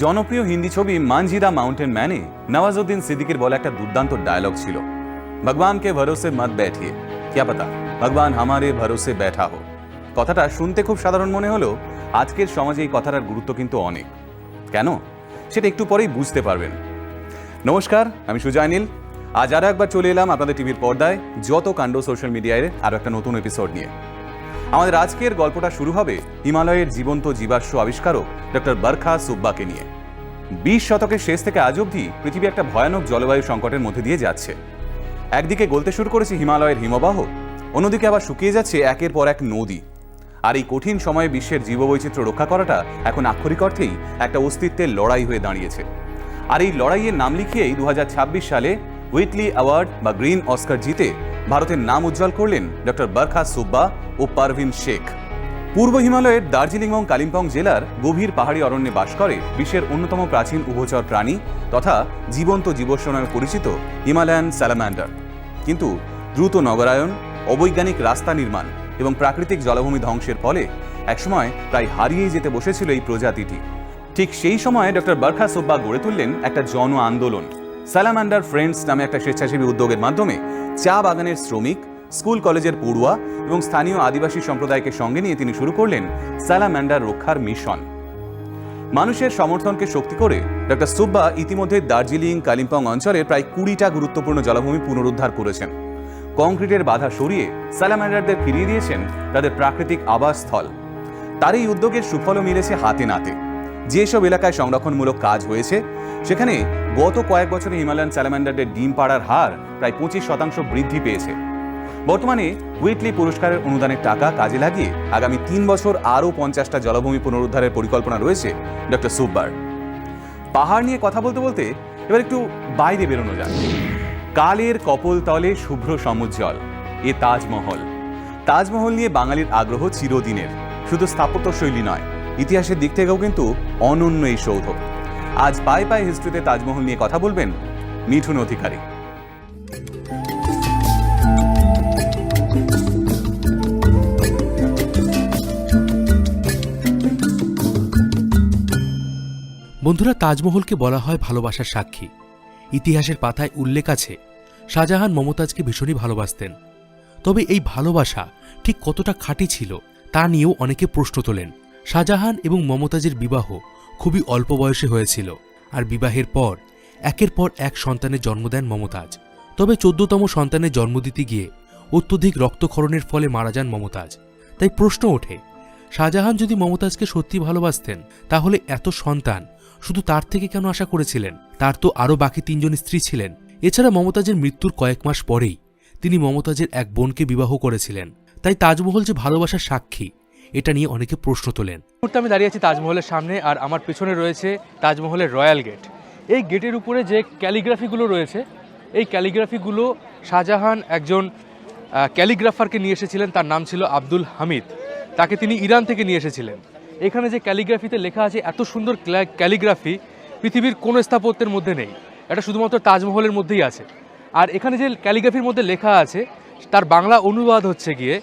জনপ্রিয় হিন্দি ছবি Munsey the mountain ম্যানে Nawazuddin সিদ্দিকীর বলা একটা দুর্দান্ত ডায়লগ ছিল, ভগবান কে ভরোসে মত बैठिए, क्या पता ভগবান हमारे ভরোসে बैठा हो। কথাটা শুনতে খুব সাধারণ মনে হলো, আজকের সমাজে এই কথাটার গুরুত্ব কিন্তু অনেক। কেন, সেটা একটু পরেই বুঝতে পারবেন। নমস্কার, আমি সুজয় নীল। আজ আরও একবার চলে এলাম আপনাদের টিভির পর্দায় যত কাণ্ড সোশ্যাল মিডিয়ায় আরও একটা নতুন এপিসোড নিয়ে। আমাদের আজকের গল্পটা শুরু হবে হিমালয়ের জীবন্ত জীবাশ্ম আবিষ্কারক ডক্টর বরখা সুব্বাকে নিয়ে। 20 শতকের শেষ থেকে আজ অবধি পৃথিবী একটা ভয়ানক জলবায়ু সংকটের মধ্যে দিয়ে যাচ্ছে। একদিকে গলতে শুরু করেছে হিমালয়ের হিমবাহ, অন্যদিকে আবার শুকিয়ে যাচ্ছে একের পর এক নদী। আর এই কঠিন সময়ে বিশ্বের জীববৈচিত্র্য রক্ষা করাটা এখন আক্ষরিক অর্থেই একটা অস্তিত্বের লড়াই হয়ে দাঁড়িয়েছে। আর এই লড়াইয়ের নাম লিখিয়েই 2026 সালে হুইটলি অ্যাওয়ার্ড বা গ্রিন অস্কার জিতে ভারতের নাম উজ্জ্বল করলেন ডক্টর বরখা সুব্বা ও পারভিন শেখ। পূর্ব হিমালয়ের দার্জিলিং এবং কালিম্পং জেলার গভীর পাহাড়ি অরণ্যে বাস করে বিশ্বের অন্যতম প্রাচীন উভচর প্রাণী তথা জীবন্ত জীবস্ব নামে পরিচিত হিমালয়ান স্যালামান্ডার। কিন্তু দ্রুত নগরায়ন, অবৈজ্ঞানিক রাস্তা নির্মাণ এবং প্রাকৃতিক জলাভূমি ধ্বংসের ফলে একসময় প্রায় হারিয়ে যেতে বসেছিল এই প্রজাতিটি। ঠিক সেই সময় ডক্টর বরখা সুব্বা গড়ে তুললেন একটা জন আন্দোলন। স্যালামান্ডার ফ্রেন্ডস নামে একটা স্বেচ্ছাসেবী উদ্যোগের মাধ্যমে চা বাগানের শ্রমিক, স্কুল কলেজের পড়ুয়া এবং স্থানীয় আদিবাসী সম্প্রদায়কে সঙ্গে নিয়ে তিনি শুরু করলেন স্যালামান্ডার রক্ষার মিশন। মানুষের সমর্থনকে শক্তি করে ডক্টর সুব্বা ইতিমধ্যে দার্জিলিং, কালিম্পং অঞ্চলের প্রায় 20টা গুরুত্বপূর্ণ জলাভূমি পুনরুদ্ধার করেছেন। কংক্রিটের বাধা সরিয়ে স্যালামান্ডারদের ফিরিয়ে দিয়েছেন তাদের প্রাকৃতিক আবাসস্থল। তার এই উদ্যোগের সুফলও মিলেছে হাতে নাতে। যেসব এলাকায় সংরক্ষণমূলক কাজ হয়েছে সেখানে গত কয়েক বছরে হিমালয়ান স্যালামান্ডারদের ডিম পাড়ার হার প্রায় 25% বৃদ্ধি পেয়েছে। বর্তমানে হুইটলি পুরস্কারের অনুদানের টাকা কাজে লাগিয়ে আগামী 3 বছর আরও 50টা জলাভূমি পুনরুদ্ধারের পরিকল্পনা রয়েছে ডক্টর সুব্বার। পাহাড় নিয়ে কথা বলতে বলতে এবার একটু বাইরে বেরোনো যাক। কালের কপোল তলে শুভ্র সমুজ্জ্বল এ তাজমহল। তাজমহল নিয়ে বাঙালির আগ্রহ চিরদিনের, শুধু স্থাপত্য শৈলী নয়, ইতিহাসের দিক থেকেও কিন্তু অনন্য এই সৌধ। আজ পায়ে পায়ে হিস্ট্রিতে তাজমহল নিয়ে কথা বলবেন মিঠুন অধিকারী। বন্ধুরা, তাজমহলকে বলা হয় ভালোবাসার সাক্ষী। ইতিহাসের পাতায় উল্লেখ আছে শাহজাহান মমতাজকে ভীষণই ভালোবাসতেন। তবে এই ভালোবাসা ঠিক কতটা খাঁটি ছিল তা নিয়েও অনেকে প্রশ্ন তোলেন। শাহজাহান এবং মমতাজের বিবাহ খুবই অল্প বয়সে হয়েছিল, আর বিবাহের পর একের পর এক সন্তানের জন্ম দেন মমতাজ। তবে 14তম সন্তানের জন্ম দিতে গিয়ে অত্যধিক রক্তক্ষরণের ফলে মারা যান মমতাজ। তাই প্রশ্ন ওঠে, শাহজাহান যদি মমতাজকে সত্যি ভালোবাসতেন তাহলে এত সন্তান শুধু তার থেকে কেন আশা করেছিলেন? তার তো আরও বাকি 3 জন স্ত্রী ছিলেন। এছাড়া মমতাজের মৃত্যুর কয়েক মাস পরেই তিনি মমতাজের এক বোনকে বিবাহ করেছিলেন। তাই তাজমহল যে ভালোবাসার সাক্ষী, এটা নিয়ে অনেকে প্রশ্ন তোলেন। আমি দাঁড়িয়ে আছি তাজমহলের সামনে, আর আমার পেছনে রয়েছে তাজমহলের রয়্যাল গেট। এই গেটের উপরে যে ক্যালিগ্রাফিগুলো রয়েছে, এই ক্যালিগ্রাফিগুলো শাহজাহান একজন ক্যালিগ্রাফারকে নিয়ে এসেছিলেন, তার নাম ছিল আব্দুল হামিদ। তাকে তিনি ইরান থেকে নিয়ে এসেছিলেন। এখানে যে ক্যালিগ্রাফিতে লেখা আছে, এত সুন্দর ক্যালিগ্রাফি পৃথিবীর কোনো স্থাপত্যের মধ্যে নেই, এটা শুধুমাত্র তাজমহলের মধ্যেই আছে। আর এখানে যে ক্যালিগ্রাফির মধ্যে লেখা আছে তার বাংলা অনুবাদ হচ্ছে গিয়ে,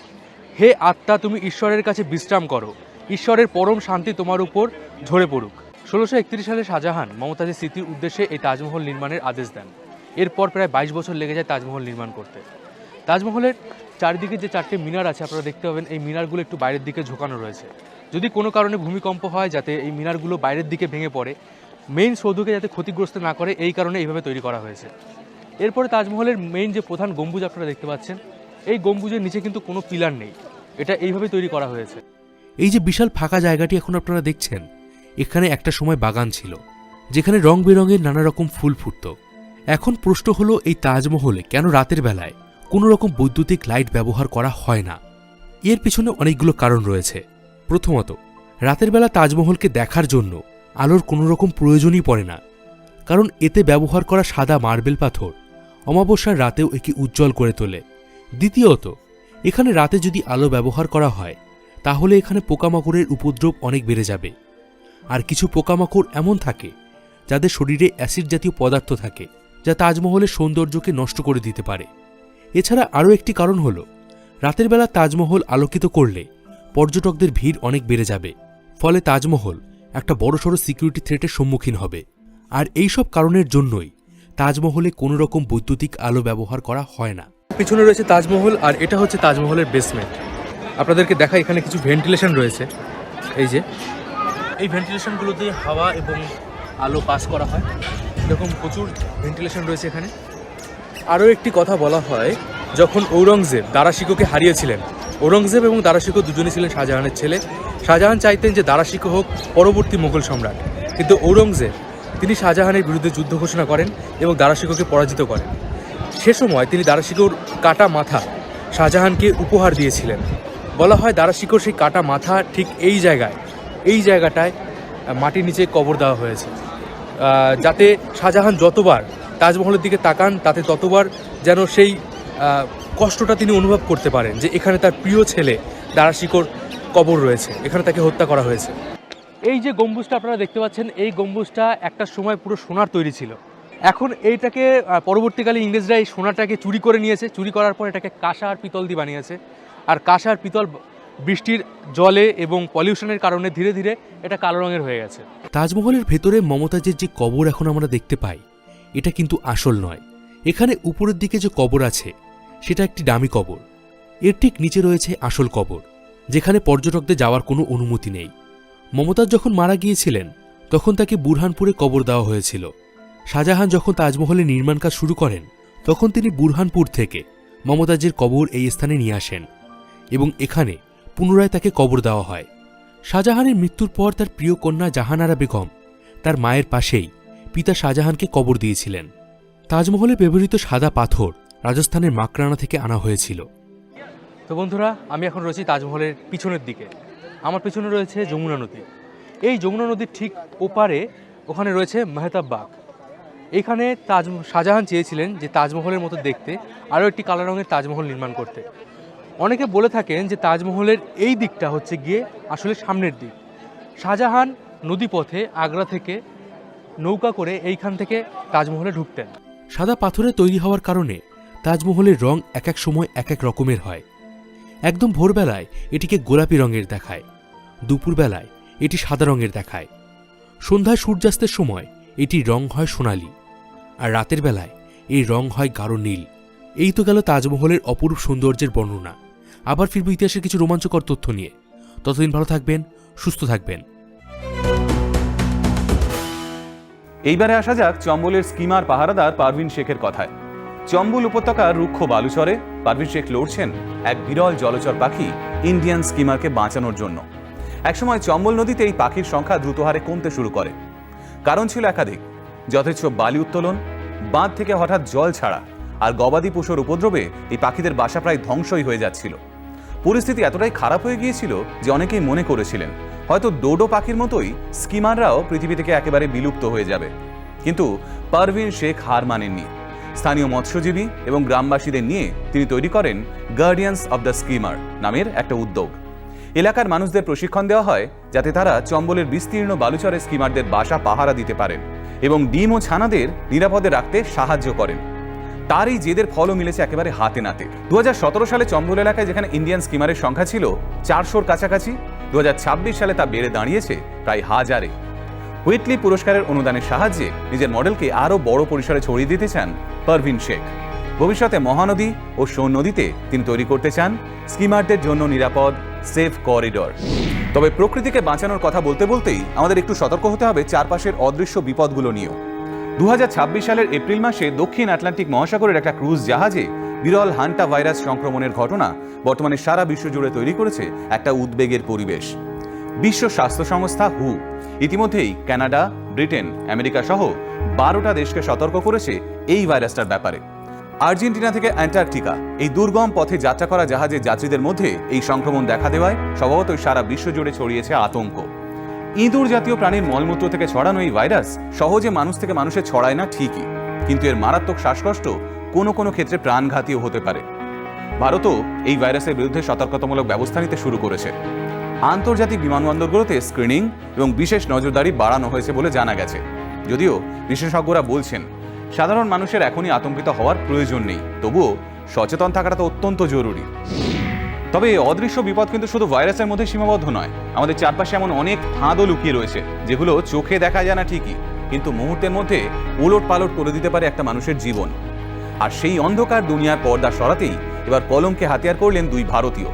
হে আত্মা, তুমি ঈশ্বরের কাছে বিশ্রাম করো, ঈশ্বরের পরম শান্তি তোমার উপর ঝরে পড়ুক। 1631 সালে শাহজাহান মমতাজের স্মৃতির উদ্দেশ্যে এই তাজমহল নির্মাণের আদেশ দেন। এরপর প্রায় 22 বছর লেগে যায় তাজমহল নির্মাণ করতে। তাজমহলের চারিদিকে যে 4টে মিনার আছে আপনারা দেখতে পাবেন, এই মিনারগুলো একটু বাইরের দিকে ঝোঁকানো রয়েছে। যদি কোনো কারণে ভূমিকম্প হয় যাতে এই মিনারগুলো বাইরের দিকে ভেঙে পড়ে, মেইন সৌধকে যাতে ক্ষতিগ্রস্ত না করে, এই কারণে এইভাবে তৈরি করা হয়েছে। এরপরে তাজমহলের মেইন যে প্রধান গম্বুজ আপনারা দেখতে পাচ্ছেন, এই গম্বুজের নিচে কিন্তু কোনো পিলার নেই, এটা এইভাবে তৈরি করা হয়েছে। এই যে বিশাল ফাঁকা জায়গাটি এখন আপনারা দেখছেন, এখানে একটা সময় বাগান ছিল যেখানে রং বেরঙের নানা রকম ফুল ফুটত। এখন প্রশ্ন হলো, এই তাজমহলে কেন রাতের বেলায় কোনো রকম বৈদ্যুতিক লাইট ব্যবহার করা হয় না? এর পিছনে অনেকগুলো কারণ রয়েছে। প্রথমত, রাতের বেলা তাজমহলকে দেখার জন্য আলোর কোনো রকম প্রয়োজনই পড়ে না, কারণ এতে ব্যবহার করা সাদা মার্বেল পাথর অমাবস্যার রাতেও একে উজ্জ্বল করে তোলে। দ্বিতীয়ত, এখানে রাতে যদি আলো ব্যবহার করা হয় তাহলে এখানে পোকামাকড়ের উপদ্রব অনেক বেড়ে যাবে। আর কিছু পোকামাকড় এমন থাকে যাদের শরীরে অ্যাসিড জাতীয় পদার্থ থাকে, যা তাজমহলের সৌন্দর্যকে নষ্ট করে দিতে পারে। এছাড়া আরও একটি কারণ হল, রাতের বেলা তাজমহল আলোকিত করলে পর্যটকদের ভিড় অনেক বেড়ে যাবে, ফলে তাজমহল একটা বড়সড় সিকিউরিটি থ্রেটের সম্মুখীন হবে। আর এই সব কারণের জন্যই তাজমহলে কোনো রকম বৈদ্যুতিক আলো ব্যবহার করা হয় না। পিছনে রয়েছে তাজমহল, আর এটা হচ্ছে তাজমহলের বেসমেন্ট। আপনাদেরকে দেখা, এখানে কিছু ভেন্টিলেশন রয়েছে। এই যে এই ভেন্টিলেশনগুলো দিয়ে হাওয়া এবং আলো পাস করা হয়। এরকম প্রচুর ভেন্টিলেশন রয়েছে এখানে। আরও একটি কথা বলা হয়, যখন ঔরঙ্গজেব দারাশিকোকে হারিয়েছিলেন, ঔরঙ্গজেব এবং দারাশিকো দুজনেই ছিলেন শাহজাহানের ছেলে। শাহজাহান চাইতেন যে দারাশিকো হোক পরবর্তী মোগল সম্রাট, কিন্তু ঔরঙ্গজেব তিনি শাহজাহানের বিরুদ্ধে যুদ্ধ ঘোষণা করেন এবং দারাশিকোকে পরাজিত করেন। সে সময় তিনি দারাশিকোর কাটা মাথা শাহজাহানকে উপহার দিয়েছিলেন। বলা হয় দারাশিকোর সেই কাটা মাথা ঠিক এই জায়গাটায় মাটির নিচে কবর দেওয়া হয়েছে, যাতে শাহজাহান যতবার তাজমহলের দিকে তাকান তাতে ততবার যেন সেই কষ্টটা তিনি অনুভব করতে পারেন যে এখানে তার প্রিয় ছেলে দারাশিকোর কবর রয়েছে, এখানে তাকে হত্যা করা হয়েছে। এই যে গম্বুজটা আপনারা দেখতে পাচ্ছেন, এই গম্বুজটা একটা সময় পুরো সোনার তৈরি ছিল। এখন এইটাকে পরবর্তীকালে ইংরেজরা এই সোনাটাকে চুরি করে নিয়েছে। চুরি করার পর এটাকে কাঁসা আর পিতল দিয়ে বানিয়েছে। আর কাঁসা আর পিতল বৃষ্টির জলে এবং পলিউশনের কারণে ধীরে ধীরে এটা কালো রঙের হয়ে গেছে। তাজমহলের ভেতরে মমতাজের যে কবর এখন আমরা দেখতে পাই, এটা কিন্তু আসল নয়। এখানে উপরের দিকে যে কবর আছে সেটা একটি ডামি কবর। এর ঠিক নিচে রয়েছে আসল কবর, যেখানে পর্যটকদের যাওয়ার কোনো অনুমতি নেই। মমতাজ যখন মারা গিয়েছিলেন তখন তাকে বুরহানপুরে কবর দেওয়া হয়েছিল। শাহজাহান যখন তাজমহলের নির্মাণ কাজ শুরু করেন তখন তিনি বুরহানপুর থেকে মমতাজের কবর এই স্থানে নিয়ে আসেন এবং এখানে পুনরায় তাকে কবর দেওয়া হয়। শাহজাহানের মৃত্যুর পর তার প্রিয় কন্যা জাহানারা বেগম তার মায়ের পাশেই পিতা শাহজাহানকে কবর দিয়েছিলেন। তাজমহলে ব্যবহৃত সাদা পাথর রাজস্থানের মাকরানা থেকে আনা হয়েছিল। তো বন্ধুরা, আমি এখন রয়েছি তাজমহলের পিছনের দিকে। আমার পিছনে রয়েছে যমুনা নদী। এই যমুনা নদীর ঠিক ওপারে ওখানে রয়েছে মেহতাব বাগ। এইখানে শাহজাহান চেয়েছিলেন যে তাজমহলের মতো দেখতে আরও একটি কালো রঙের তাজমহল নির্মাণ করতে। অনেকে বলে থাকেন যে তাজমহলের এই দিকটা হচ্ছে গিয়ে আসলে সামনের দিক। শাহজাহান নদীপথে আগ্রা থেকে নৌকা করে এইখান থেকে তাজমহলে ঢুকতেন। সাদা পাথরে তৈরি হওয়ার কারণে তাজমহলের রং এক এক সময় এক এক রকমের হয়। একদম ভোরবেলায় এটিকে গোলাপি রঙের দেখায়, দুপুরবেলায় এটি সাদা রঙের দেখায়, সন্ধ্যায় সূর্যাস্তের সময় এটির রং হয় সোনালি, আর রাতের বেলায় এই রং হয় গাঢ় নীল। এই তো গেল তাজমহলের অপরূপ সৌন্দর্যের বর্ণনা। আবার ফিরব ইতিহাসের কিছু রোমাঞ্চকর তথ্য নিয়ে। ততদিন ভালো থাকবেন, সুস্থ থাকবেন। এইবারে আসা যাক চম্বলের স্কিমার পাহারাদার পারভিন শেখের কথায়। চম্বল উপত্যকার রুক্ষ বালুচরে পারভিন শেখ লড়ছেন এক বিরল জলচর পাখি ইন্ডিয়ান স্কিমারকে বাঁচানোর জন্য। একসময় চম্বল নদীতে এই পাখির সংখ্যা দ্রুত হারে কমতে শুরু করে। কারণ ছিল একাধিক: যথেচ্ছ বালি উত্তোলন, বাঁধ থেকে হঠাৎ জল ছাড়া, আর গবাদি পশুর উপদ্রবে এই পাখিদের বাসা প্রায় ধ্বংসই হয়ে যাচ্ছিল। পরিস্থিতি এতটাই খারাপ হয়ে গিয়েছিল যে অনেকেই মনে করেছিলেন হয়তো ডোডো পাখির মতোই স্কিমাররাও পৃথিবী থেকে একেবারে বিলুপ্ত হয়ে যাবে। কিন্তু পারভিন শেখ হার মানেননি। স্থানীয় মৎস্যজীবী এবং গ্রামবাসীদের নিয়ে তিনি তৈরি করেন গার্ডিয়ান্স অব দ্য স্কিমার নামের একটা উদ্যোগ। এলাকার মানুষদের প্রশিক্ষণ দেওয়া হয় যাতে তারা চম্বলের বিস্তীর্ণ বালুচরে স্কিমারদের বাসা পাহারা দিতে পারেন এবং ডিম ও ছানাদের নিরাপদে রাখতে সাহায্য করেন। তার এই জেদের ফলও মিলেছে একেবারে হাতে নাতে। 2017 সালে চম্বল এলাকায় যেখানে ইন্ডিয়ান স্কিমারের সংখ্যা ছিল 400-র কাছাকাছি, 2026 সালে তা বেড়ে দাঁড়িয়েছে প্রায় 1000-এ। হুইটলি পুরস্কারের অনুদানের সাহায্যে নিজের মডেলকে আরও বড় পরিসরে ছড়িয়ে দিতে চান পারভিন শেখ। ভবিষ্যতে মহানদী ও সোন নদীতে তিনি তৈরি করতে চান স্কিমারদের জন্য নিরাপদ সেফ করিডর। তবে প্রকৃতিকে বাঁচানোর কথা বলতে বলতেই আমাদের একটু সতর্ক হতে হবে চারপাশের অদৃশ্য বিপদগুলো নিয়েও। 2026 সালের এপ্রিল মাসে দক্ষিণ আটলান্টিক মহাসাগরের একটা ক্রুজ জাহাজে বিরল হান্টা ভাইরাস সংক্রমণের ঘটনা বর্তমানে সারা বিশ্ব জুড়ে তৈরি করেছে একটা উদ্বেগের পরিবেশ। বিশ্ব স্বাস্থ্য সংস্থা হু ইতিমধ্যেই কানাডা, ব্রিটেন, আমেরিকা সহ 12টা দেশকে সতর্ক করেছে এই ভাইরাসটার ব্যাপারে। আর্জেন্টিনা থেকে অ্যান্টার্কটিকা এই দুর্গম পথে যাত্রা করা জাহাজের যাত্রীদের মধ্যে এই সংক্রমণ দেখা দেওয়ায় স্বভাবতই সারা বিশ্ব জুড়ে ছড়িয়েছে আতঙ্ক। ইঁদুর জাতীয় প্রাণীর মলমূত্র থেকে ছড়ানো এই ভাইরাস সহজে মানুষ থেকে মানুষে ছড়ায় না ঠিকই, কিন্তু এর মারাত্মক শ্বাসকষ্ট কোনো কোনো ক্ষেত্রে প্রাণঘাতীও হতে পারে। ভারতও এই ভাইরাসের বিরুদ্ধে সতর্কতামূলক ব্যবস্থা নিতে শুরু করেছে। আন্তর্জাতিক বিমানবন্দরগুলোতে স্ক্রিনিং এবং বিশেষ নজরদারি বাড়ানো হয়েছে বলে জানা গেছে। যদিও বিশেষজ্ঞরা বলছেন সাধারণ মানুষের এখনই আতঙ্কিত হওয়ার প্রয়োজন নেই, তবুও সচেতন থাকাটা তো অত্যন্ত জরুরি। তবে অদৃশ্য বিপদ কিন্তু শুধু ভাইরাসের মধ্যে সীমাবদ্ধ নয়। আমাদের চারপাশে এমন অনেক ফাঁদও লুকিয়ে রয়েছে, যেগুলো চোখে দেখা যায় না ঠিকই, কিন্তু মুহূর্তের মধ্যে উলট পালট করে দিতে পারে একটা মানুষের জীবন। আর সেই অন্ধকার দুনিয়ার পর্দা সরাতেই এবার কলমকে হাতিয়ার করলেন দুই ভারতীয়।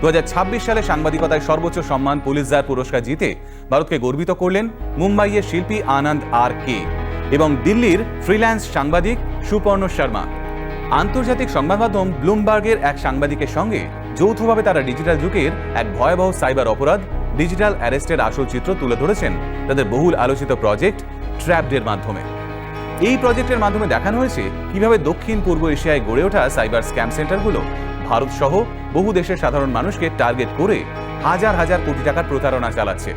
2026 সালে সাংবাদিকতায় সর্বোচ্চ সম্মান পুলিৎজার পুরস্কার জিতে ভারতকে গর্বিত করলেন মুম্বাইয়ের শিল্পী আনন্দ আর কে এবং দিল্লির ফ্রিল্যান্স সাংবাদিক সুপর্ণ শর্মা। আন্তর্জাতিক সংবাদ মাধ্যম ব্লুমবার্গের এক সাংবাদিকের সঙ্গে যৌথভাবে তারা ডিজিটাল যুগের এক ভয়াবহ সাইবার অপরাধ ডিজিটাল অ্যারেস্টের আসল চিত্র তুলে ধরেছেন তাদের বহুল আলোচিত প্রজেক্ট ট্র্যাপডের মাধ্যমে। এই প্রজেক্টের মাধ্যমে দেখানো হয়েছে কিভাবে দক্ষিণ পূর্ব এশিয়ায় গড়ে ওঠা সাইবার স্ক্যাম সেন্টারগুলো ভারত সহ বহু দেশের সাধারণ মানুষকে টার্গেট করে হাজার হাজার কোটি টাকার প্রতারণা চালাচ্ছে।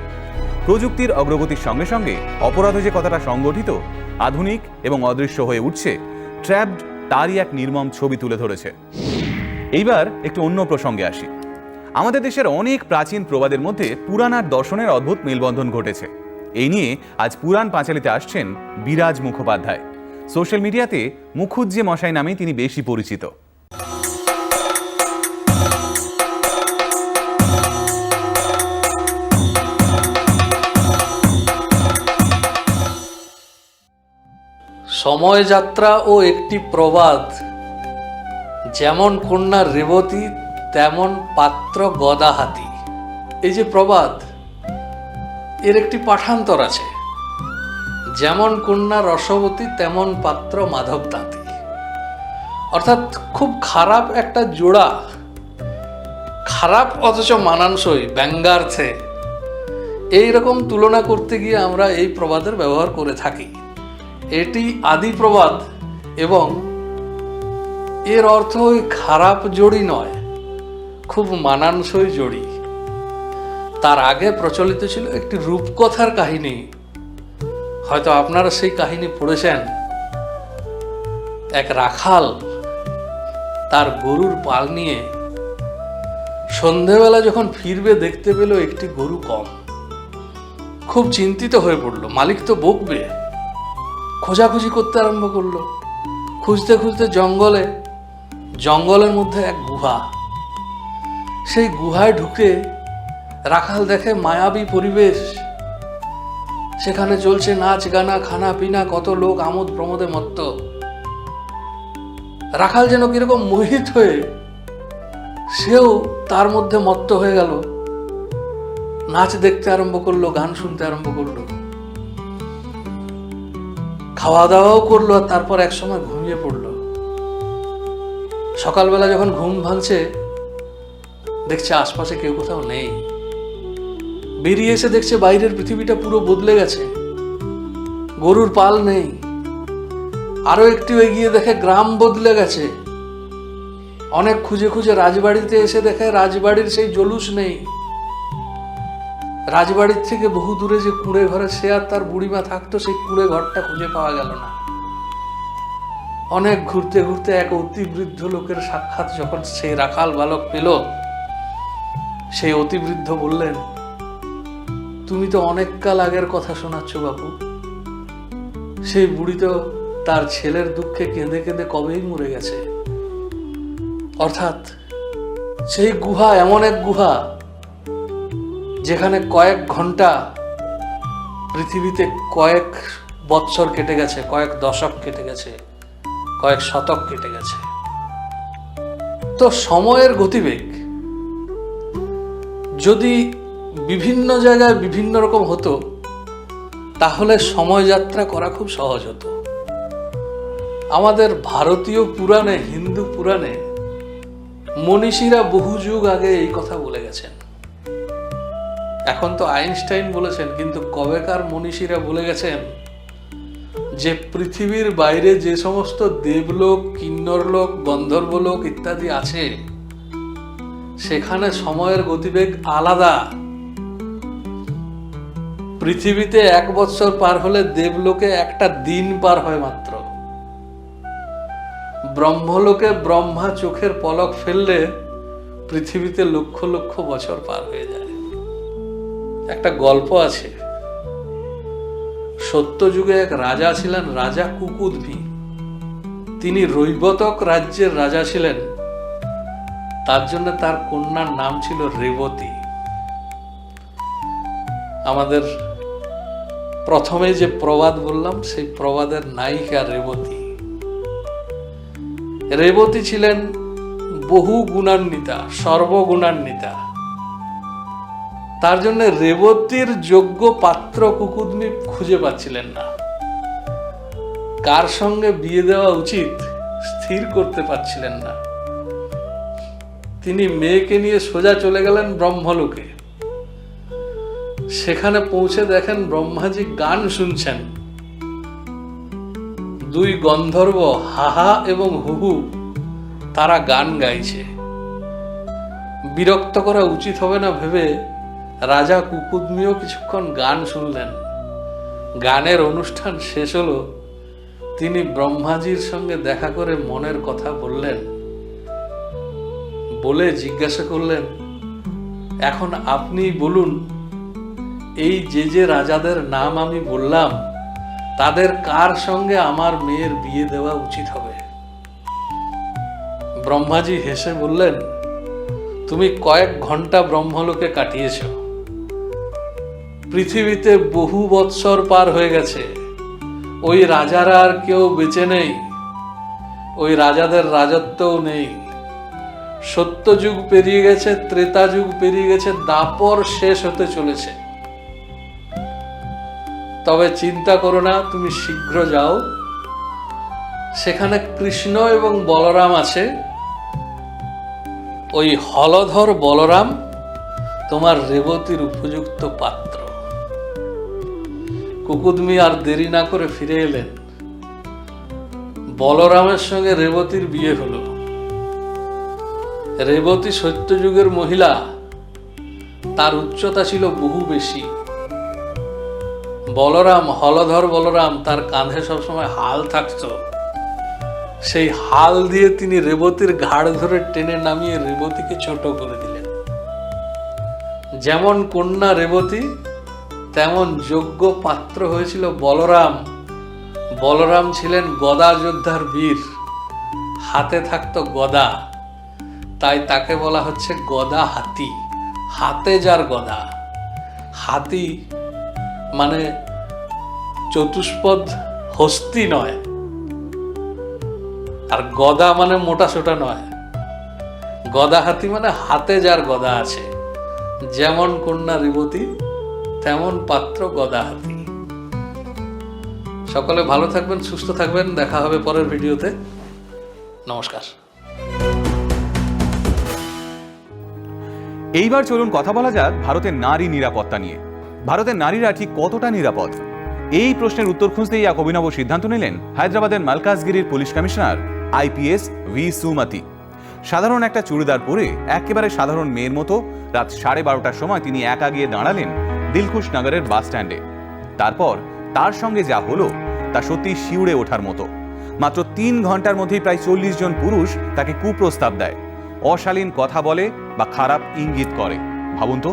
প্রযুক্তির অগ্রগতির সঙ্গে সঙ্গে অপরাধ যে কতটা সংগঠিত, আধুনিক এবং অদৃশ্য হয়ে উঠছে, ট্র্যাপড তারই এক নির্মম ছবি তুলে ধরেছে। এইবার একটু অন্য প্রসঙ্গে আসি। আমাদের দেশের অনেক প্রাচীন প্রবাদের মধ্যে পুরাণ আর দর্শনের অদ্ভুত মেলবন্ধন ঘটেছে। এই নিয়ে আজ পুরাণ পাঁচালীতে আসছেন বিরাজ মুখোপাধ্যায়। সোশ্যাল মিডিয়াতে মুখুজ্জে মশাই নামেই তিনি বেশি পরিচিত। সময়যাত্রা ও একটি প্রবাদ, যেমন কন্যা রেবতী তেমন পাত্র গদাহাতি। এই যে প্রবাদ, এর একটি পাঠান্তর আছে, যেমন কন্যা রসবতী তেমন পাত্র মাধব তাঁতি। অর্থাৎ খুব খারাপ একটা জোড়া, খারাপ অথচ মানানসই, ব্যঙ্গার্থে এইরকম তুলনা করতে গিয়ে আমরা এই প্রবাদের ব্যবহার করে থাকি। এটি আদি প্রবাদ এবং এর অর্থ ওই খারাপ জড়ি নয়, খুব মানানসই জড়ি। তার আগে প্রচলিত ছিল একটি রূপকথার কাহিনী, হয়তো আপনারা সেই কাহিনী পড়েছেন। এক রাখাল তার গরুর পাল নিয়ে সন্ধেবেলা যখন ফিরবে দেখতে পেল একটি গরু কম। খুব চিন্তিত হয়ে পড়ল, মালিক তো বকবে। খোঁজাখুঁজি করতে আরম্ভ করলো, খুঁজতে খুঁজতে জঙ্গলের মধ্যে এক গুহা। সেই গুহায় ঢুকে রাখাল দেখে মায়াবী পরিবেশ, সেখানে চলছে নাচ গানা, খানা পিনা, কত লোক আমোদ প্রমোদে মত্ত। রাখাল যেন কিরকম মোহিত হয়ে সেও তার মধ্যে মত্ত হয়ে গেল, নাচ দেখতে আরম্ভ করলো, গান শুনতে আরম্ভ করলো, খাওয়া দাওয়াও করলো, আর তারপর এক সময় ঘুমিয়ে পড়লো। সকালবেলা যখন ঘুম ভাঙছে দেখছে আশপাশে কেউ কোথাও নেই। বেরিয়ে এসে দেখছে বাইরের পৃথিবীটা পুরো বদলে গেছে, গরুর পাল নেই। আরো একটু এগিয়ে দেখে গ্রাম বদলে গেছে। অনেক খুঁজে খুঁজে রাজবাড়িতে এসে দেখে রাজবাড়ির সেই জলুস নেই। রাজবাড়ির থেকে বহু দূরে যে কুঁড়ে ঘরে সে আর তার বুড়িমা থাকতো, সেই কুঁড়ে ঘরটা খুঁজে পাওয়া গেল না। অনেক ঘুরতে ঘুরতে এক অতি বৃদ্ধ লোকের সাক্ষাৎ যখন সেই রাখাল বালক পেল, সেই অতি বৃদ্ধ বললেন, তুমি তো অনেক কাল আগের কথা শোনাচ্ছ বাপু। সেই বুড়ি তো তার ছেলের দুঃখে কেঁদে কেঁদে কবেই মরে গেছে। অর্থাৎ সেই গুহা এমন এক গুহা যেখানে কয়েক ঘন্টা পৃথিবীতে কয়েক বৎসর কেটে গেছে, কয়েক দশক কেটে গেছে, কয়েক শতক কেটে গেছে। তো সময়ের গতিবেগ যদি বিভিন্ন জায়গায় বিভিন্ন রকম হতো, তাহলে সময়যাত্রা করা খুব সহজ হতো। আমাদের ভারতীয় পুরাণে, হিন্দু পুরাণে মনীষীরা বহু যুগ আগে এই কথা বলে গেছেন। এখন তো আইনস্টাইন বলেছেন, কিন্তু কবেকার মনীষীরা বলে গেছেন যে পৃথিবীর বাইরে যে সমস্ত দেবলোক, কিন্নরলোক, গন্ধর্বলোক ইত্যাদি আছে, সেখানে সময়ের গতিবেগ আলাদা। পৃথিবীতে 1 বৎসর পার হলে দেবলোকে একটা দিন পার হয় মাত্র। ব্রহ্মলোকে ব্রহ্মা চোখের পলক ফেললে পৃথিবীতে লক্ষ লক্ষ বছর পার হয়ে যায়। একটা গল্প আছে, সত্যযুগে এক রাজা ছিলেন, রাজা কুকুদভি। তিনি রৈবতক রাজ্যের রাজা ছিলেন। তার জন্য তার কন্যার নাম ছিল রেবতী। আমাদের প্রথমে যে প্রবাদ বললাম সেই প্রবাদের নায়িকা রেবতী। রেবতী ছিলেন বহু গুণান্বিতা, সর্বগুণান্বিতা। তার জন্য রেবতীর যোগ্য পাত্র কুকুদমি খুঁজে পাচ্ছিলেন না। কার সঙ্গে বিয়ে দেওয়া উচিত স্থির করতে পারছিলেন না। তিনি মেয়েকে নিয়ে সোজা চলে গেলেন ব্রহ্মলোকে। সেখানে পৌঁছে দেখেন ব্রহ্মাজি গান শুনছেন। দুই গন্ধর্ব হাহা এবং হুহু তারা গান গাইছে। বিরক্ত করা উচিত হবে না ভেবে রাজা কুকুদমিও কিছুক্ষণ গান শুনলেন। গানের অনুষ্ঠান শেষ হলো। তিনি ব্রহ্মাজির সঙ্গে দেখা করে মনের কথা বললেন। বলে জিজ্ঞাসা করলেন, এখন আপনি বলুন, এই যে রাজাদের নাম আমি বললাম তাদের কার সঙ্গে আমার মেয়ের বিয়ে দেওয়া উচিত হবে? ব্রহ্মাজি হেসে বললেন, তুমি কয়েক ঘন্টা ব্রহ্মলোকে কাটিয়েছ। পৃথিবীতে বহু বৎসর পার হয়ে গেছে। ওই রাজারা আর কেউ বেঁচে নেই। ওই রাজাদের রাজত্বও নেই। সত্যযুগ পেরিয়ে গেছে, ত্রেতা যুগ পেরিয়ে গেছে, দাপর শেষ হতে চলেছে। তবে চিন্তা করো না, তুমি শীঘ্র যাও। সেখানে কৃষ্ণ এবং বলরাম আছে। ওই হলধর বলরাম তোমার রেবতীর উপযুক্ত পাত্র। কুকুদমি আর দেরি না করে ফিরে এলেন। বলরামের সঙ্গে রেবতীর বিয়ে হলো। রেবতী সত্যযুগের মহিলা। তার উচ্চতা ছিল বহু বেশি। বলরাম, হলধর বলরাম, তার কাঁধে সবসময় হাল থাকতো। সেই হাল দিয়ে তিনি রেবতীর ঘাড় ধরে টেনে নামিয়ে রেবতীকে ছোট করে দিলেন। যেমন কন্যা রেবতী, তেমন যোগ্য পাত্র হয়েছিল বলরাম। বলরাম ছিলেন গদা যোদ্ধার বীর। হাতে থাকতো গদা, তাই তাকে বলা হচ্ছে গদা হাতি। হাতে যার গদা। হাতি মানে চতুষ্পদ হস্তি নয়, আর গদা মানে মোটা সোটা নয়। গদা হাতি মানে হাতে যার গদা আছে। যেমন কন্যা রেবতী, তেমন পাত্র গদা হাতি। সকলে ভালো থাকবেন, সুস্থ থাকবেন। দেখা হবে পরের ভিডিওতে। নমস্কার। এইবার চলুন কথা বলা যাক ভারতের নারী নিরাপত্তা নিয়ে। ভারতের নারীরা ঠিক কতটা নিরাপদ? এই প্রশ্নের উত্তর খুঁজতেই এক অভিনব সিদ্ধান্ত নিলেন হায়দ্রাবাদের মালকাজগিরির পুলিশ কমিশনার IPS ভি সুমতি। সাধারণ একটা চুড়িদার পরে একেবারে সাধারণ মেয়ের মতো রাত 12:30টার সময় তিনি একা গিয়ে দাঁড়ালেন দিলকুশ নগরের বাস স্ট্যান্ডে। তারপর তার সঙ্গে যা হলো তা সত্যি শিউরে ওঠার মতো। মাত্র 3 ঘন্টার মধ্যেই প্রায় 40 জন পুরুষ তাকে কুপ্রস্তাব দেয়, অশালীন কথা বলে বা খারাপ ইঙ্গিত করে। ভাবুন তো,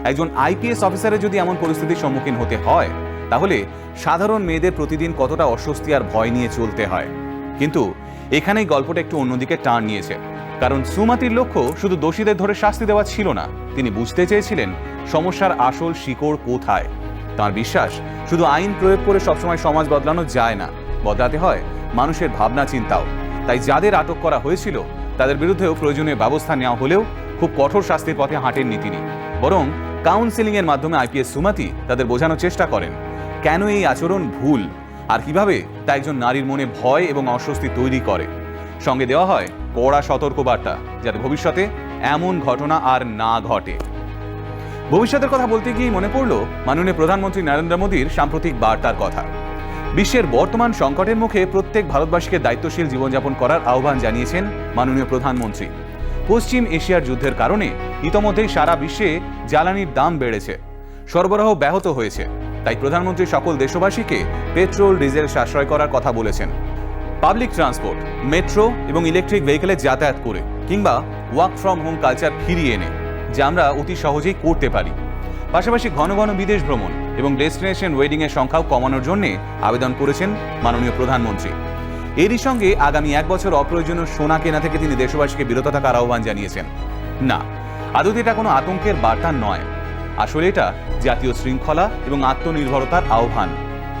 একজন IPS অফিসারের যদি এমন পরিস্থিতির সম্মুখীন হতে হয়, তাহলে সাধারণ মেয়েদের প্রতিদিন কতটা অস্বস্তি আর ভয় নিয়ে চলতে হয়। কিন্তু এখানেই গল্পটা একটু অন্যদিকে টার্ন নিয়েছে। কারণ সুমতির লক্ষ্য শুধু দোষীদের ধরে শাস্তি দেওয়া ছিল না, তিনি বুঝতে চেয়েছিলেন সমস্যার আসল শিকড় কোথায়। তার বিশ্বাস শুধু আইন প্রয়োগ করে সবসময় সমাজ বদলানো যায় না, বদলাতে হয় মানুষের ভাবনা চিন্তাও। তাই যাদের আটক করা হয়েছিল তাদের বিরুদ্ধেও প্রয়োজনীয় ব্যবস্থা নেওয়া হলেও খুব কঠোর শাস্তির পথে হাঁটেননি তিনি। বরং কাউন্সেলিং এর মাধ্যমে IPS সুমতি তাদের বোঝানোর চেষ্টা করেন কেন এই আচরণ ভুল আর কিভাবে তা একজন নারীর মনে ভয় এবং অস্বস্তি তৈরি করে। সঙ্গে দেওয়া হয় কড়া সতর্কবার্তা, যাতে ভবিষ্যতে এমন ঘটনা আর না ঘটে। ভবিষ্যতের কথা বলতে গিয়ে মনে পড়ল মাননীয় প্রধানমন্ত্রী নরেন্দ্র মোদীর সাম্প্রতিক বার্তার কথা। বিশ্বের বর্তমান সংকটের মুখে প্রত্যেক ভারতবাসীকে দায়িত্বশীল জীবনযাপন করার আহ্বান জানিয়েছেন মাননীয় প্রধানমন্ত্রী। পশ্চিম এশিয়ার যুদ্ধের কারণে ইতোমধ্যেই সারা বিশ্বে জ্বালানির দাম বেড়েছে, সরবরাহ ব্যাহত হয়েছে। তাই প্রধানমন্ত্রী সকল দেশবাসীকে পেট্রোল ডিজেল সাশ্রয় করার কথা বলেছেন। পাবলিক ট্রান্সপোর্ট, মেট্রো এবং ইলেকট্রিক ভেহিকেলে যাতায়াত করে কিংবা ওয়ার্ক ফ্রম হোম কালচার ফিরিয়ে এনে, যা আমরা অতি সহজেই করতে পারি। পাশাপাশি ঘন ঘন বিদেশ ভ্রমণ এবং ডেস্টিনেশন ওয়েডিং এর সংখ্যাও কমানোর জন্য আবেদন করেছেন মাননীয় প্রধানমন্ত্রী। এরই সঙ্গে আগামী 1 বছর অপ্রয়োজনীয় সোনা কেনা থেকে তিনি দেশবাসীকে বিরত থাকার আহ্বান জানিয়েছেন। না, আদৌ এটা কোনো আতঙ্কের বার্তা নয়, আসলে এটা জাতীয় শৃঙ্খলা এবং আত্মনির্ভরতার আহ্বান।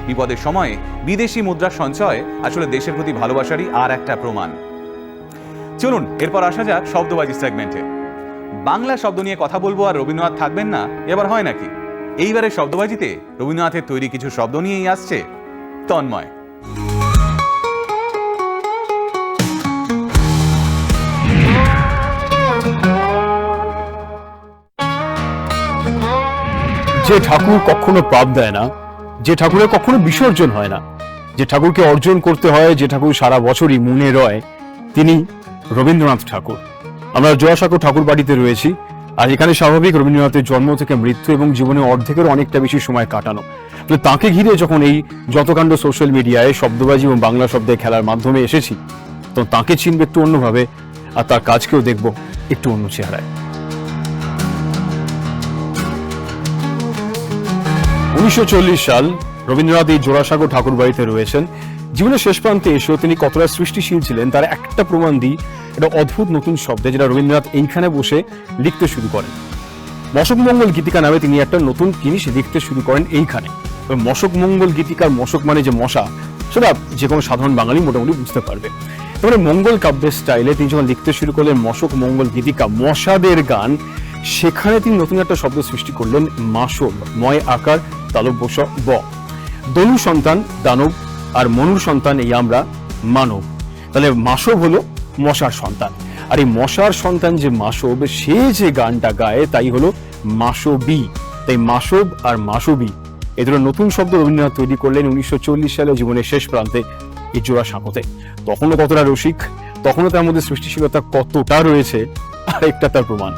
বিপদের সময়ে বিদেশি মুদ্রার সঞ্চয় আসলে দেশের প্রতি ভালোবাসারই আর একটা প্রমাণ। চলুন এরপর আসা যাক শব্দবাজি সেগমেন্টে। বাংলা শব্দ নিয়ে কথা বলবো আর রবীন্দ্রনাথ থাকবেন না, এবার হয় নাকি? এইবারের শব্দবাজিতে রবীন্দ্রনাথের তৈরি কিছু শব্দ নিয়েই আসছে তন্ময়। যে ঠাকুর কখনো পাপ দেয় না, যে ঠাকুরের কখনো বিসর্জন হয় না, যে ঠাকুরকে অর্জন করতে হয়, যে ঠাকুর সারা বছরই মনে রয়, তিনি রবীন্দ্রনাথ ঠাকুর। আমরা জোড়াসাঁকো ঠাকুর বাড়িতে রয়েছি, আর এখানে স্বাভাবিক রবীন্দ্রনাথের জন্ম থেকে মৃত্যু এবং জীবনে অর্ধেকের অনেকটা বেশি সময় কাটানো। তো তাকে ঘিরে যখন এই যতকাণ্ড সোশ্যাল মিডিয়ায় শব্দবাজি এবং বাংলা শব্দে খেলার মাধ্যমে এসেছি, তো তাকে চিনবে একটু অন্যভাবে, আর তার কাজকেও দেখব একটু অন্য চেহারায়। 1940 সাল, রবীন্দ্রনাথ এই জোড়াসাঁকো ঠাকুর বাড়িতে রয়েছেন। জীবনের শেষ প্রান্তে এসেও তিনি কতটা সৃষ্টিশীল ছিলেন তার একটা প্রমাণ দিই একটা অদ্ভুত নতুন শব্দে, যেটা রবীন্দ্রনাথ এইখানে বসে লিখতে শুরু করেন। মশক মঙ্গল গীতিকা নামে তিনি একটা নতুন জিনিস লিখতে শুরু করেন এইখানে। মশক মঙ্গল গীতিকার মশক মানে যে মশা, সেটা যে কোনো সাধারণ বাঙালি মোটামুটি বুঝতে পারবে। তারপরে মঙ্গল কাব্যের স্টাইলে তিনি যখন লিখতে শুরু করলেন মশক মঙ্গল গীতিকা, মশাদের গান, সেখানে তিনি নতুন একটা শব্দ সৃষ্টি করলেন মাসব, ময় আকার তালব্য ব। দনু সন্তান দানব আর মনুর সন্তান এই আমরা মানব। তাহলে মাসব হলো মশার সন্তান, আর এই মশার সন্তান যে মাসব, সে যে গানটা গায় তাই হলো মাসবী। তাই মাসব আর মাসবী এই দুটো নতুন শব্দ রবীন্দ্রনাথ তৈরি করলেন 1940 সালে জীবনের শেষ প্রান্তে এই জোড়াসাঁকোতে। তখনও কতটা রসিক, তখনও তার মধ্যে সৃষ্টিশীলতা কতটা রয়েছে, আরেকটা তার প্রমাণ।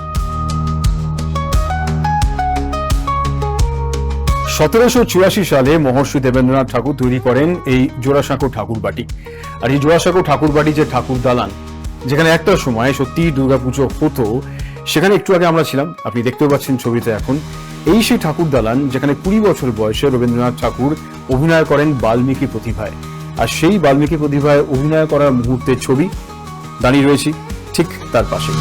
1784 সালে মহর্ষি দেবেন্দ্রনাথ ঠাকুর তৈরি করেন এই জোড়াসাঁকো ঠাকুর বাটি। আর এই জোড়াসাঁকো ঠাকুর বাটি যে ঠাকুর দালান, যেখানে একটা সময় সত্যি দুর্গাপুজো হতো, সেখানে একটু আগে আমরা ছিলাম, আপনি দেখতেও পাচ্ছেন ছবিতে এখন। এই সেই ঠাকুর দালান যেখানে 20 বছর বয়সে রবীন্দ্রনাথ ঠাকুর অভিনয় করেন বাল্মীকি প্রতিভায়। আর সেই বাল্মীকি প্রতিভায় অভিনয় করার মুহূর্তের ছবি দাঁড়িয়ে রয়েছি ঠিক তার পাশে।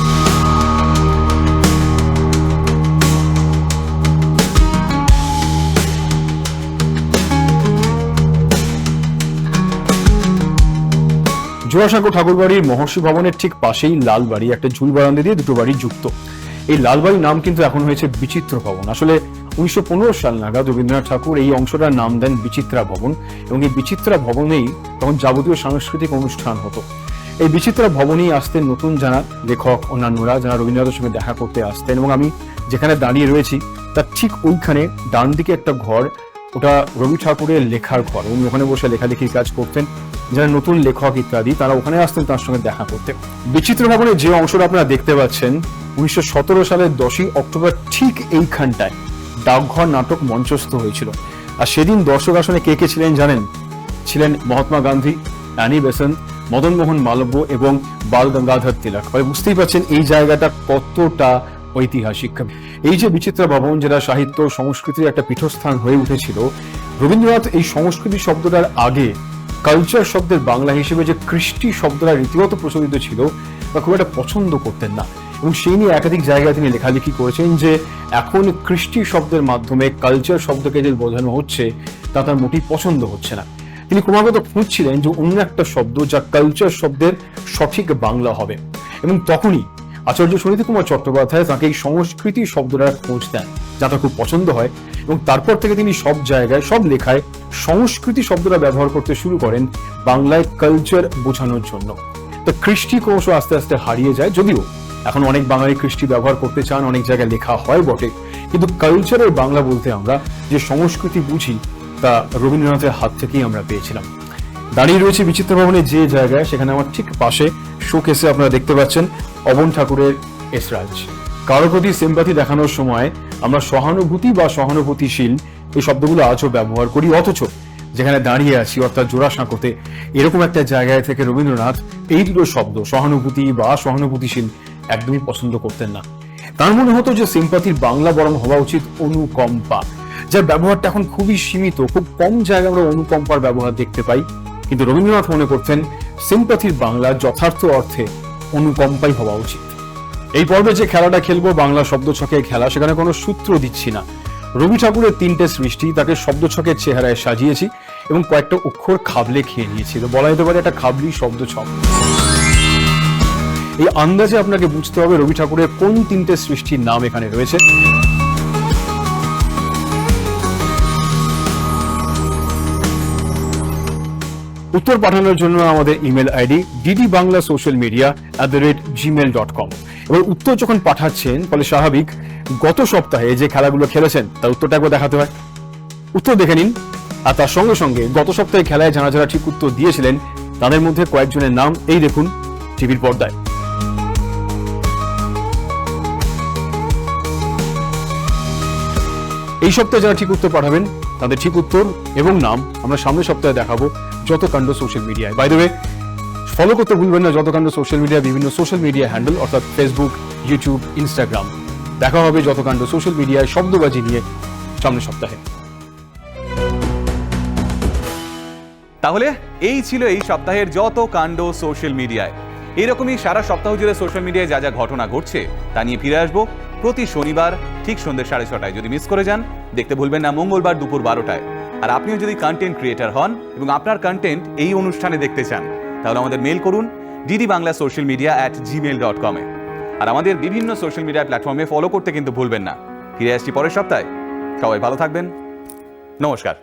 জোড়াসাঁকো ঠাকুরবাড়ির মহর্ষি ভবনের ঠিক পাশেই লাল বাড়ি, একটা ঝুল বারান্দা দিয়ে দুটো বাড়ি যুক্ত। এই লাল বাড়ির নাম কিন্তু এখন হয়েছে বিচিত্র ভবন। আসলে 1915 সাল নাগাদ রবীন্দ্রনাথ ঠাকুর এই অংশটার নাম দেন বিচিত্রা ভবন, এবং এই বিচিত্রা ভবনেই তখন যাবতীয় সাংস্কৃতিক অনুষ্ঠান হতো। এই বিচিত্রা ভবনেই আসতেন নতুন যারা লেখক, অন্যান্যরা যারা রবীন্দ্রনাথের সঙ্গে দেখা করতে আসতেন। এবং আমি যেখানে দাঁড়িয়ে রয়েছি তার ঠিক ওইখানে ডান দিকে একটা ঘর, ওটা রবি ঠাকুরের লেখার ঘর। উনি ওখানে বসে লেখালেখির কাজ করতেন। যারা নতুন লেখক ইত্যাদি তারা ওখানে আসতেন তার সঙ্গে দেখা করতে। বিচিত্র ভবনের যে অংশটা আপনারা দেখতে পাচ্ছেন, 1917 সালের 10ই অক্টোবর ঠিক এইখানটায় ডাকঘর নাটক মঞ্চস্থ হয়েছিল। আর সেদিন দর্শক আসনে কে কে ছিলেন জানেন? ছিলেন মহাত্মা গান্ধী, অ্যানি বেসেন্ট, মদন মোহন মালব্য এবং বাল গঙ্গাধর তিলক। বুঝতেই পারছেন এই জায়গাটা কতটা ঐতিহাসিক। এই যে বিচিত্রা ভবন, যেটা সাহিত্য সংস্কৃতির একটা পীঠস্থান হয়ে উঠেছিল, রবীন্দ্রনাথ এই সংস্কৃতি শব্দটার আগে কালচার শব্দের বাংলা হিসেবে যে কৃষ্টি শব্দটা রীতিগত প্রচলিত ছিল বা খুব একটা পছন্দ করতেন না, এবং সেই নিয়ে একাধিক জায়গায় তিনি লেখালেখি করেছেন যে এখন কৃষ্টি শব্দের মাধ্যমে কালচার শব্দকে যে বোঝানো হচ্ছে তা তার মোটেই পছন্দ হচ্ছে না। তিনি ক্রমাগত খুঁজছিলেন যে অন্য একটা শব্দ যা কালচার শব্দের সঠিক বাংলা হবে, এবং তখনই আচার্য সুনীতি কুমার চট্টোপাধ্যায় তাকে এই সংস্কৃতি শব্দটার খোঁজ দেন, যা তার খুব পছন্দ হয়। এবং তারপর থেকে তিনি সব জায়গায় সব লেখায় সংস্কৃতি শব্দটা ব্যবহার করতে শুরু করেন বাংলায় কালচার বোঝানোর জন্য। তো কৃষ্টি ক্রমশ আস্তে আস্তে হারিয়ে যায়, যদিও এখন অনেক বাঙালি কৃষ্টি ব্যবহার করতে চান, অনেক জায়গায় লেখা হয় বটে, কিন্তু কালচারের বাংলা বলতে আমরা যে সংস্কৃতি বুঝি তা রবীন্দ্রনাথের হাত থেকেই আমরা পেয়েছিলাম। দাঁড়িয়ে রয়েছে বিচিত্র ভবনের যে জায়গায়, সেখানে আমার ঠিক পাশে শোকেসে আপনারা দেখতে পাচ্ছেন অবন ঠাকুরের এসরাজ। কারো প্রতি সিম্পাথি দেখানোর সময় আমরা সহানুভূতি বা সহানুভূতিশীল এই শব্দগুলো আজও ব্যবহার করি, অথচ যেখানে দাঁড়িয়ে আছি অর্থাৎ জোড়াসাঁকোতে এরকম একটা জায়গায় থেকে রবীন্দ্রনাথ এই দুটো শব্দ সহানুভূতি বা সহানুভূতিশীল একদমই পছন্দ করতেন না। তার মনে হতো যে সিম্পাথির বাংলা বরং হওয়া উচিত অনুকম্পা, যার ব্যবহারটা এখন খুবই সীমিত। খুব কম জায়গায় আমরা অনুকম্পার ব্যবহার দেখতে পাই, কিন্তু রবীন্দ্রনাথ মনে করতেন সিম্প্যাথির বাংলা যথার্থ অর্থে অনুকম্পাই হওয়া উচিত। এই পর্বে যে খেলাটা খেলবো বাংলা শব্দছকের খেলা, সেখানে কোনো সূত্র দিচ্ছি না। রবি ঠাকুরের 3টে সৃষ্টি, তাকে শব্দছকের চেহারায় সাজিয়েছি এবং কয়েকটা অক্ষর খাবলে খেয়ে নিয়েছি। তো বলা যেতে পারে একটা খাবলি শব্দছক। এই আন্দাজে আপনাকে বুঝতে হবে রবি ঠাকুরের কোন 3টে সৃষ্টির নাম এখানে রয়েছে। উত্তর পাঠানোর জন্য আমাদের ইমেল আইডি ddbanglasocialmedia@gmail.com। এবার উত্তর যখন পাঠাচ্ছেন ফলে স্বাভাবিক গত সপ্তাহে যে খেলাগুলো খেলেছেন তার উত্তরটা একবার দেখাতে হয়। উত্তর দেখে নিন, আর তার সঙ্গে সঙ্গে গত সপ্তাহে খেলায় যারা যারা ঠিক উত্তর দিয়েছিলেন তাদের মধ্যে কয়েকজনের নাম এই দেখুন টিভির পর্দায়। এই সপ্তাহে যারা ঠিক উত্তর পাঠাবেন তাদের ঠিক উত্তর এবং নাম আমরা সামনের সপ্তাহে দেখাবো যত কাণ্ড সোশ্যাল মিডিয়ায়। বাই দ্য ওয়ে, ফলো করতে ভুলবেন না যত কাণ্ড সোশ্যাল মিডিয়া, বিভিন্ন সোশ্যাল মিডিয়া হ্যান্ডেল অর্থাৎ ফেসবুক, ইউটিউব, ইনস্টাগ্রাম। দেখা হবে যত কাণ্ড সোশ্যাল মিডিয়ায় শব্দবাজি নিয়ে সামনের সপ্তাহে। তাহলে এই ছিল এই সপ্তাহের যত কাণ্ড সোশ্যাল মিডিয়ায়। এরকমই সারা সপ্তাহ জুড়ে সোশ্যাল মিডিয়ায় যা যা ঘটনা ঘটছে তা নিয়ে ফিরে আসবো প্রতি শনিবার ঠিক সন্ধ্যে 6:30টায়। যদি মিস করে যান দেখতে ভুলবেন না মঙ্গলবার দুপুর 12টায়। আর আপনিও যদি কন্টেন্ট ক্রিয়েটার হন এবং আপনার কন্টেন্ট এই অনুষ্ঠানে দেখতে চান তাহলে আমাদের মেল করুন ddbanglasocialmedia@gmail.com এ। আর আমাদের বিভিন্ন সোশ্যাল মিডিয়া প্ল্যাটফর্মে ফলো করতে কিন্তু ভুলবেন না। ফিরে আসছি পরের সপ্তাহে। সবাই ভালো থাকবেন, নমস্কার।